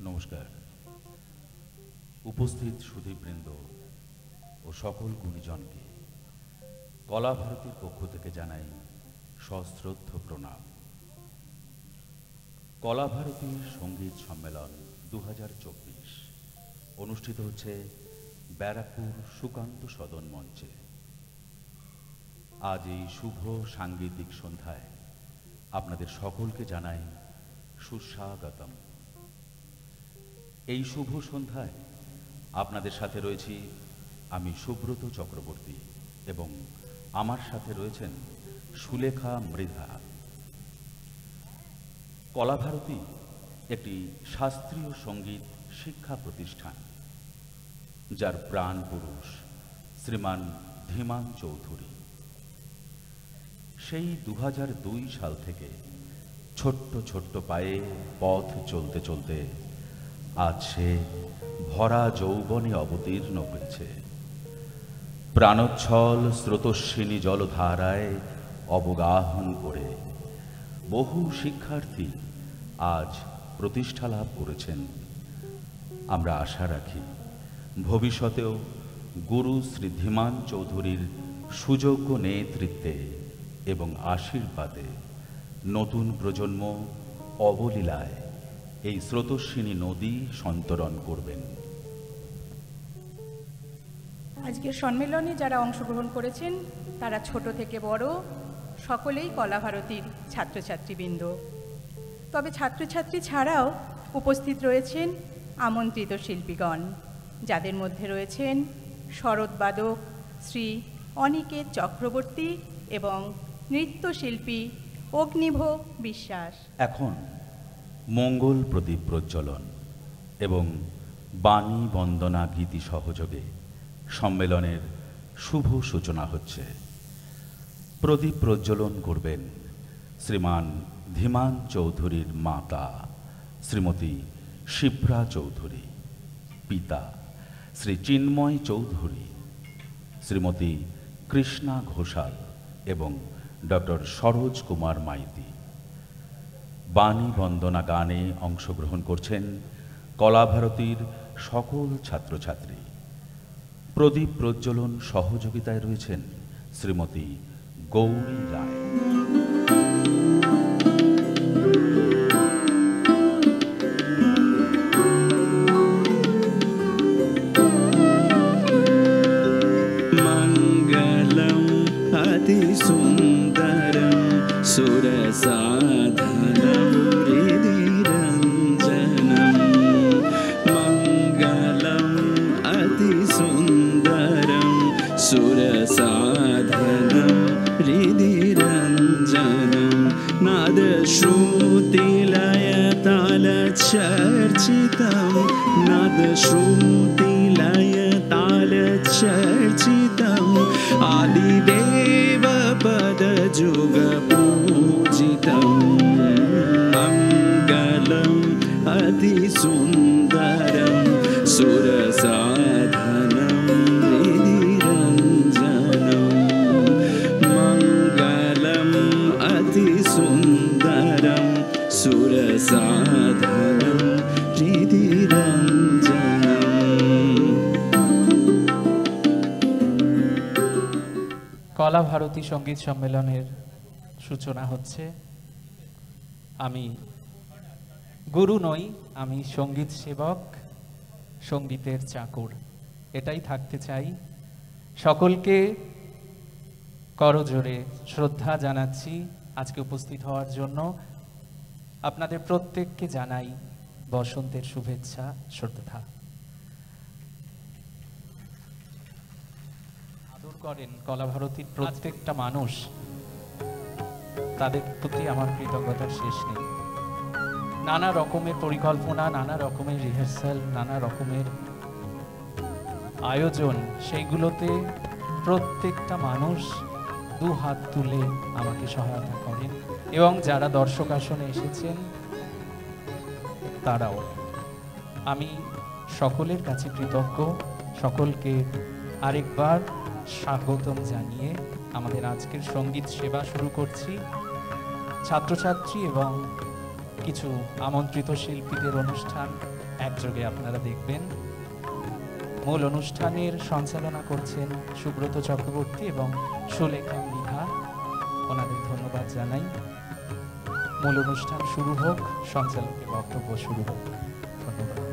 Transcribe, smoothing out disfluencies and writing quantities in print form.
নমস্কার। উপস্থিত সুধীবৃন্দ ও সকল গুণীজনকে কলা ভারতীর পক্ষ থেকে জানাই সশ্রদ্ধ প্রণাম। কলা ভারতীর সঙ্গীত সম্মেলন 2024 অনুষ্ঠিত হচ্ছে ব্যারাকপুর সুকান্ত সদন মঞ্চে। আজ এই শুভ সাংগীতিক সন্ধ্যায় আপনাদের সকলকে জানাই সুস্বাগতম। এই শুভ সন্ধ্যায় আপনাদের সাথে রয়েছি আমি সুব্রত চক্রবর্তী এবং আমার সাথে রয়েছেন সুলেখা মৃধা। কলাভারতী একটি শাস্ত্রীয় সঙ্গীত শিক্ষা প্রতিষ্ঠান, যার প্রাণ পুরুষ শ্রীমান ধীমান চৌধুরী। সেই 2002 সাল থেকে ছোট্ট ছোট্ট পায়ে পথ চলতে চলতে আজ সে ভরা যৌবনে অবতীর্ণ হয়েছে। প্রাণোচ্ছল স্রোতস্বিনী জলধারায় অবগাহন করে বহু শিক্ষার্থী আজ প্রতিষ্ঠা লাভ করেছেন। আমরা আশা রাখি ভবিষ্যতেও গুরু শ্রী ধীমান চৌধুরীর সুযোগ্য নেতৃত্বে এবং আশীর্বাদে নতুন প্রজন্ম অবলীলায় এই স্রোতস্বিনী নদী সন্তরণ করবেন। আজকের সম্মেলনে যারা অংশগ্রহণ করেছেন তারা ছোট থেকে বড় সকলেই কলাভারতীর ছাত্রছাত্রীবৃন্দ। তবে ছাত্রছাত্রী ছাড়াও উপস্থিত রয়েছেন আমন্ত্রিত শিল্পীগণ, যাদের মধ্যে রয়েছেন শরৎবাদক শ্রী অনিকেত চক্রবর্তী এবং নৃত্যশিল্পী অগ্নিভ বিশ্বাস। এখন মঙ্গল প্রদীপ প্রজ্বলন এবং বাণী বন্দনা গীতি সহযোগে সম্মেলনের শুভ সূচনা হচ্ছে। প্রদীপ প্রজ্বলন করবেন শ্রীমান ধীমান চৌধুরীর মাতা শ্রীমতী শিপ্রা চৌধুরী, পিতা শ্রী চিন্ময় চৌধুরী, শ্রীমতী কৃষ্ণা ঘোষাল এবং ডক্টর সরোজ কুমার মাইতি। বাণী বন্দনা গানে অংশগ্রহণ করছেন কলাভারতীর সকল ছাত্রছাত্রী। প্রদীপ প্রজ্বলন সহযোগিতায় রয়েছেন শ্রীমতী গৌরী রায়। মঙ্গলম অতি সুন্দরম সুরসাধনম হৃদিরঞ্জনম। মঙ্গলম অতি সুন্দরম সুরসাধনম হৃদিরঞ্জনম। নাদ শ্রুতিলয় তাল চর্চিতম, নাদ শ্রুতিলয় তাল চর্চিতম। আদিদেব পদ যুগ পূজিতম। মঙ্গলম অতি সুন্দরম সুরসাধনম হৃদিরঞ্জনম। মঙ্গলম অতি সুন্দরম সুরসাধনম হৃদিরঞ্জনম। কলা ভারতী সঙ্গীত সম্মেলনের সূচনা হচ্ছে। আমি গুরু নই, আমি সঙ্গীত সেবক, সঙ্গীতের চাকর, এটাই থাকতে চাই। সকলকে করজোড়ে শ্রদ্ধা জানাচ্ছি আজকে উপস্থিত হওয়ার জন্য। আপনাদের প্রত্যেককে জানাই বসন্তের শুভেচ্ছা, শ্রদ্ধা। আদর করেন কলাভারতীর প্রত্যেকটা মানুষ, তাদের প্রতি আমার কৃতজ্ঞতার শেষ নেই। নানা রকমের পরিকল্পনা, নানা রকমের রিহার্সাল, নানা রকমের আয়োজন, সেইগুলোতে প্রত্যেকটা মানুষ দু হাত তুলে আমাকে সহায়তা করেন এবং যারা দর্শক আসনে এসেছেন তারাও। আমি সকলের কাছে কৃতজ্ঞ। সকলকে আরেকবার স্বাগতম জানিয়ে আমাদের আজকের সঙ্গীত সেবা শুরু করছি। ছাত্রছাত্রী এবং কিছু আমন্ত্রিত শিল্পীদের অনুষ্ঠান একযোগে আপনারা দেখবেন। মূল অনুষ্ঠানের সঞ্চালনা করছেন সুব্রত চক্রবর্তী এবং সুলেখা মৃধা, ওনাদের ধন্যবাদ জানাই। মূল অনুষ্ঠান শুরু হোক, সঞ্চালকের বক্তব্য শুরু হোক। ধন্যবাদ।